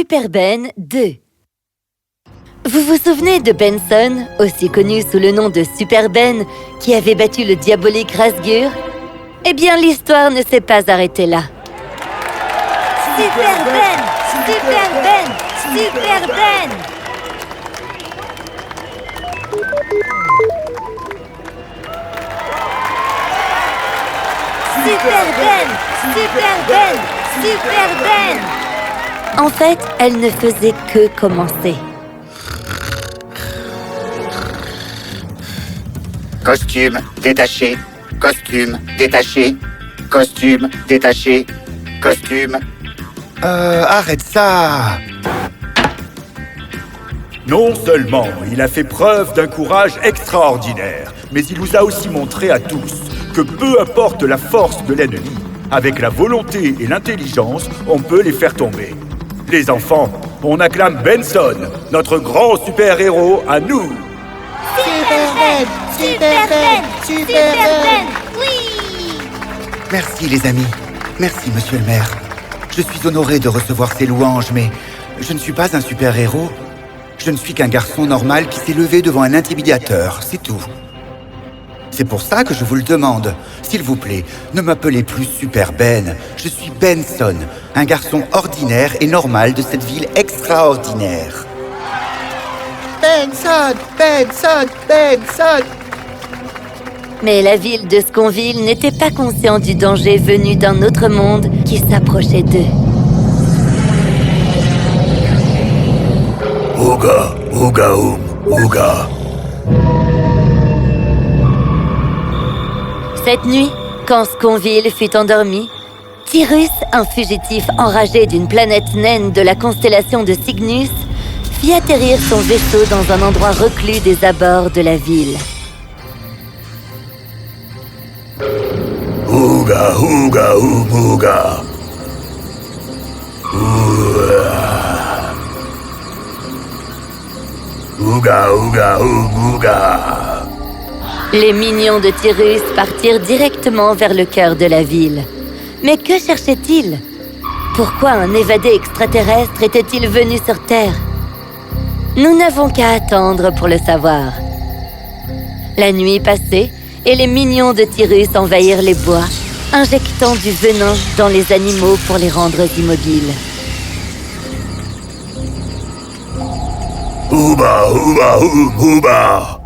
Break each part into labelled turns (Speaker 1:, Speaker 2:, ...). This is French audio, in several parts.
Speaker 1: Super Ben 2. Vous vous souvenez de Benson, aussi connu sous le nom de Super Ben, qui avait battu le diabolique Razgur? Eh bien, l'histoire ne s'est pas arrêtée là. Super Ben! Super Ben! Super Ben! Super Ben! Super Ben! Super Ben! En fait, elle ne faisait que commencer.
Speaker 2: Costume détaché, costume détaché, costume détaché, costume.
Speaker 3: Arrête ça!
Speaker 4: Non seulement il a fait preuve d'un courage extraordinaire, mais il nous a aussi montré à tous que peu importe la force de l'ennemi, avec la volonté et l'intelligence, on peut les faire tomber. Les enfants, on acclame Benson, notre grand super-héros à nous.
Speaker 1: Super Ben! Super Ben! Super Ben! Oui!
Speaker 3: Merci les amis. Merci monsieur le maire. Je suis honoré de recevoir ces louanges, mais je ne suis pas un super-héros. Je ne suis qu'un garçon normal qui s'est levé devant un intimidateur, c'est tout. C'est pour ça que je vous le demande. S'il vous plaît, ne m'appelez plus Super Ben. Je suis Benson, un garçon ordinaire et normal de cette ville extraordinaire. Benson! Benson! Benson!
Speaker 1: Mais la ville de Sconville n'était pas consciente du danger venu d'un autre monde qui s'approchait d'eux.
Speaker 4: Ouga, ouga, ouga.
Speaker 1: Cette nuit, quand Sconville fut endormi, Tyrus, un fugitif enragé d'une planète naine de la constellation de Cygnus, fit atterrir son vaisseau dans un endroit reclus des abords de la ville.
Speaker 4: Ouga, ouga, ouga. Ouga, ouga, ouga.
Speaker 1: Les minions de Tyrus partirent directement vers le cœur de la ville. Mais que cherchaient-ils? Pourquoi un évadé extraterrestre était-il venu sur Terre? Nous n'avons qu'à attendre pour le savoir. La nuit passait et les minions de Tyrus envahirent les bois, injectant du venin dans les animaux pour les rendre immobiles.
Speaker 4: Ouba, ouba, ouba.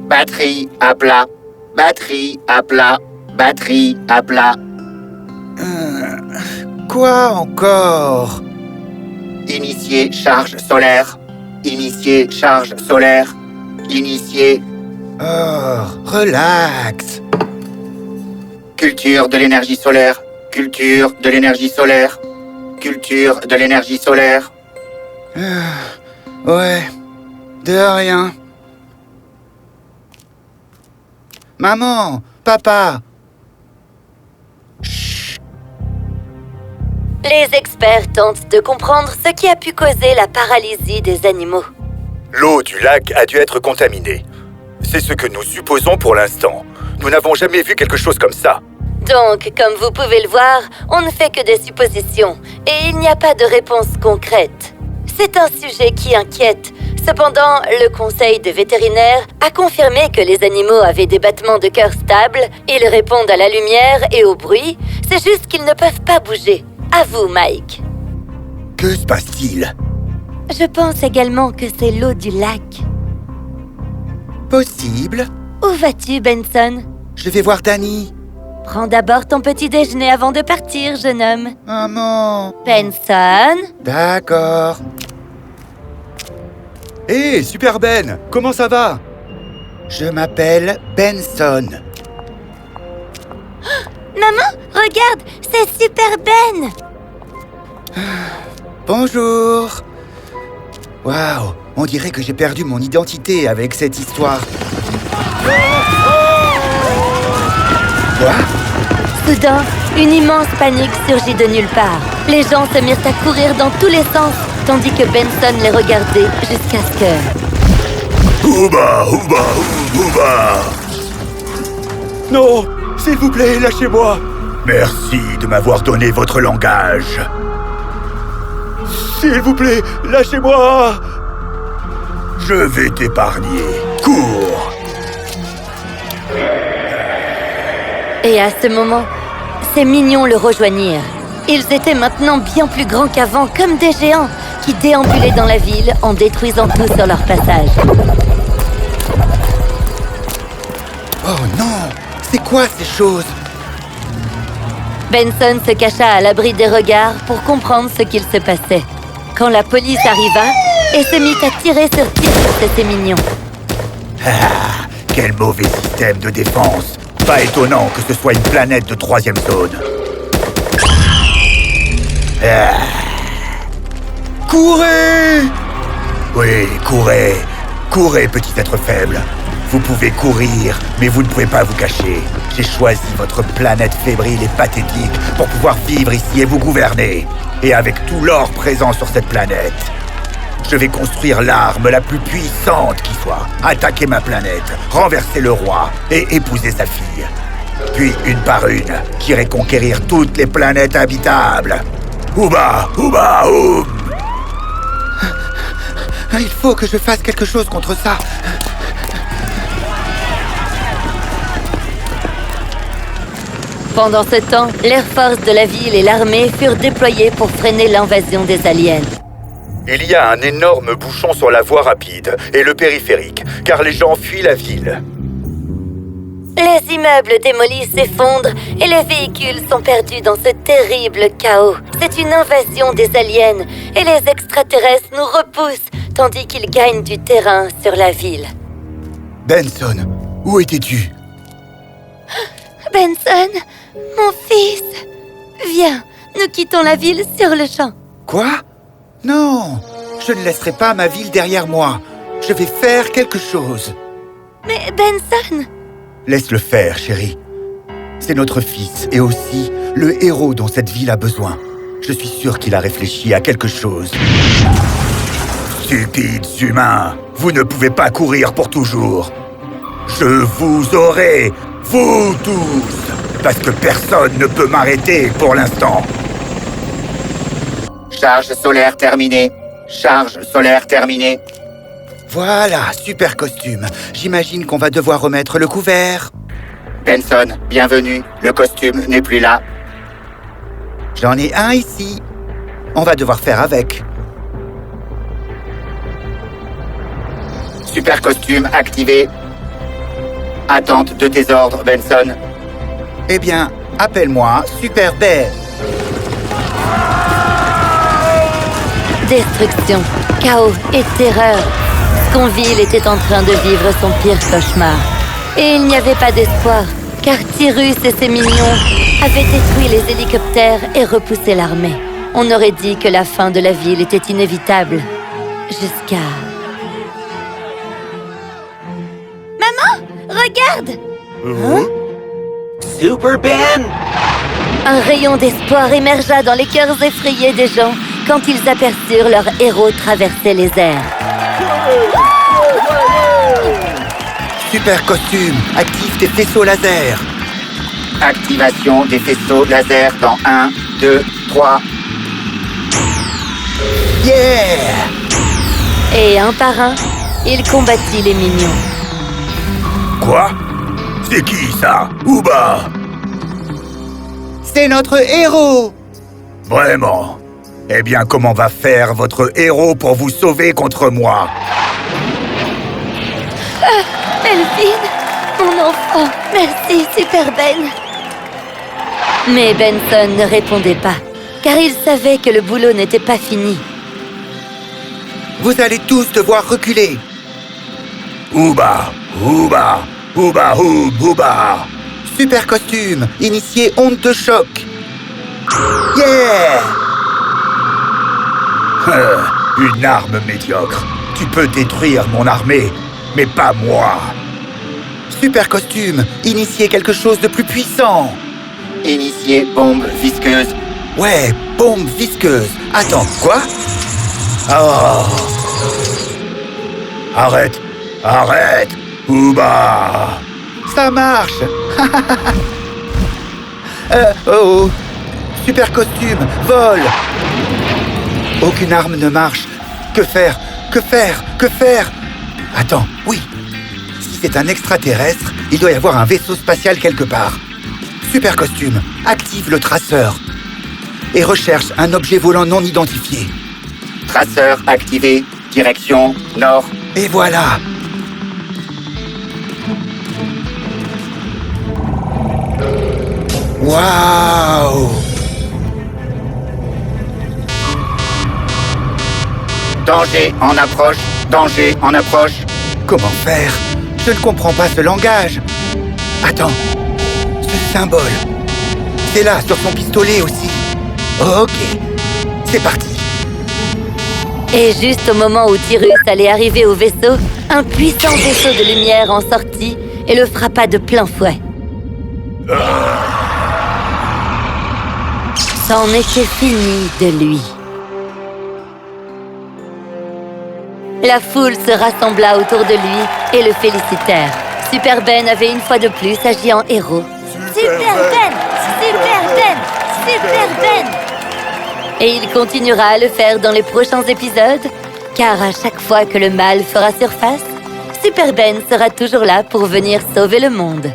Speaker 2: Batterie à plat, batterie à plat, batterie à plat.
Speaker 3: Quoi encore?
Speaker 2: Initier charge solaire, initier charge solaire, initier
Speaker 3: Oh, relax.
Speaker 2: culture de l'énergie solaire, culture de l'énergie solaire, culture de l'énergie solaire.
Speaker 3: Ouais, de rien. Maman, papa.
Speaker 1: Les experts tentent de comprendre ce qui a pu causer la paralysie des animaux.
Speaker 4: L'eau du lac a dû être contaminée. C'est ce que nous supposons pour l'instant. Nous n'avons jamais vu quelque chose comme ça.
Speaker 1: Donc, comme vous pouvez le voir, on ne fait que des suppositions et il n'y a pas de réponse concrète. C'est un sujet qui inquiète. Cependant, le conseil de vétérinaires a confirmé que les animaux avaient des battements de cœur stables, ils répondent à la lumière et au bruit, c'est juste qu'ils ne peuvent pas bouger. À vous, Mike.
Speaker 4: Que se passe-t-il?
Speaker 1: Je pense également que c'est l'eau du lac.
Speaker 3: Possible.
Speaker 1: Où vas-tu, Benson?
Speaker 3: Je vais voir Danny.
Speaker 1: Prends d'abord ton petit déjeuner avant de partir, jeune homme.
Speaker 3: Maman.
Speaker 1: Benson?
Speaker 3: D'accord.
Speaker 4: Hé, Super Ben, comment ça va?
Speaker 3: Je m'appelle Benson.
Speaker 1: Maman, regarde, c'est Super Ben!
Speaker 3: Bonjour. Waouh, on dirait que j'ai perdu mon identité avec cette histoire. Quoi?
Speaker 1: Soudain, une immense panique surgit de nulle part. Les gens se mirent à courir dans tous les sens, tandis que Benson les regardait jusqu'à ce que...
Speaker 4: Ouba, ouba, ouba. Non, s'il vous plaît, lâchez-moi. Merci de m'avoir donné votre langage. S'il vous plaît, lâchez-moi! Je vais t'épargner. Cours!
Speaker 1: Et à ce moment, ces mignons le rejoignirent. Ils étaient maintenant bien plus grands qu'avant, comme des géants, qui déambulaient dans la ville en détruisant tout sur leur passage.
Speaker 3: Oh non! C'est quoi ces choses?
Speaker 1: Benson se cacha à l'abri des regards pour comprendre ce qu'il se passait. Quand la police arriva et se mit à tirer sur Tyrus et ses mignons.
Speaker 4: Ah, quel mauvais système de défense! Pas étonnant que ce soit une planète de 3e zone. Ah.
Speaker 3: Courez!
Speaker 4: Oui, courez! Courez, petit être faible! Vous pouvez courir, mais vous ne pouvez pas vous cacher. J'ai choisi votre planète fébrile et pathétique pour pouvoir vivre ici et vous gouverner. Et avec tout l'or présent sur cette planète, je vais construire l'arme la plus puissante qui soit. Attaquer ma planète, renverser le roi et épouser sa fille. Puis, une par une, j'irai conquérir toutes les planètes habitables. Ouba, ouba, oum!
Speaker 3: Il faut que je fasse quelque chose contre ça.
Speaker 1: Pendant ce temps, l'Air Force de la ville et l'armée furent déployés pour freiner l'invasion des aliens.
Speaker 4: Il y a un énorme bouchon sur la voie rapide et le périphérique, car les gens fuient la ville.
Speaker 1: Les immeubles démolis s'effondrent et les véhicules sont perdus dans ce terrible chaos. C'est une invasion des aliens et les extraterrestres nous repoussent tandis qu'ils gagnent du terrain sur la ville.
Speaker 3: Benson, où étais-tu?
Speaker 1: Benson, mon fils, viens, nous quittons la ville sur le champ.
Speaker 3: Quoi? Non, je ne laisserai pas ma ville derrière moi. Je vais faire quelque chose.
Speaker 1: Mais Benson...
Speaker 3: Laisse-le faire, chérie. C'est notre fils et aussi le héros dont cette ville a besoin. Je suis sûr qu'il a réfléchi à quelque chose.
Speaker 4: Stupides humains, vous ne pouvez pas courir pour toujours. Je vous aurai, vous tous, parce que personne ne peut m'arrêter pour l'instant.
Speaker 2: Charge solaire terminée. Charge solaire terminée.
Speaker 3: Voilà, super costume. J'imagine qu'on va devoir remettre le couvert.
Speaker 2: Benson, bienvenue. Le costume n'est plus là.
Speaker 3: J'en ai un ici. On va devoir faire avec.
Speaker 2: Super costume activé. Attente de tes ordres, Benson.
Speaker 3: Eh bien, appelle-moi Super Ben.
Speaker 1: Destruction, chaos et terreur. Sconville était en train de vivre son pire cauchemar. Et il n'y avait pas d'espoir, car Tyrus et ses mignons avaient détruit les hélicoptères et repoussé l'armée. On aurait dit que la fin de la ville était inévitable. Jusqu'à... Maman, regarde! Hein?
Speaker 5: Super Ben!
Speaker 1: Un rayon d'espoir émergea dans les cœurs effrayés des gens quand ils aperçurent leur héros traverser les airs.
Speaker 3: Super costume, active tes faisceaux laser.
Speaker 2: Activation des faisceaux laser dans 1, 2, 3.
Speaker 3: Yeah!
Speaker 1: Et un par un, il combattit les mignons.
Speaker 4: Quoi? C'est qui ça? Ouba?
Speaker 3: C'est notre héros!
Speaker 4: Vraiment? Eh bien, comment va faire votre héros pour vous sauver contre moi?
Speaker 1: Melvin, mon enfant, merci, Super Ben. Mais Benson ne répondait pas, car il savait que le boulot n'était pas fini.
Speaker 3: Vous allez tous devoir reculer.
Speaker 4: Ouba, ouba, ouba, oub, ouba.
Speaker 3: Super costume, initié onde de choc. Yeah!
Speaker 4: Une arme médiocre. Tu peux détruire mon armée, mais pas moi.
Speaker 3: Super costume, initié quelque chose de plus puissant.
Speaker 2: Initier bombe visqueuse.
Speaker 3: Ouais, bombe visqueuse. Attends, quoi?
Speaker 4: Oh. Arrête, arrête, Ouba.
Speaker 3: Ça marche. Oh! Super costume, vol! Aucune arme ne marche. Que faire? Que faire? Que faire? Attends, oui. Si c'est un extraterrestre, il doit y avoir un vaisseau spatial quelque part. Super costume, active le traceur. Et recherche un objet volant non identifié.
Speaker 2: Traceur activé. Direction nord.
Speaker 3: Et voilà! Waouh!
Speaker 2: Danger en approche. Danger en approche.
Speaker 3: Comment faire? Je ne comprends pas ce langage. Attends, ce symbole. C'est là, sur son pistolet aussi. Ok, c'est parti.
Speaker 1: Et juste au moment où Tyrus allait arriver au vaisseau, un puissant vaisseau de lumière en sortit et le frappa de plein fouet. C'en était fini de lui. La foule se rassembla autour de lui et le félicitèrent. Super Ben avait une fois de plus agi en héros. Super Ben! Super Ben! Super Ben! Et il continuera à le faire dans les prochains épisodes, car à chaque fois que le mal fera surface, Super Ben sera toujours là pour venir sauver le monde.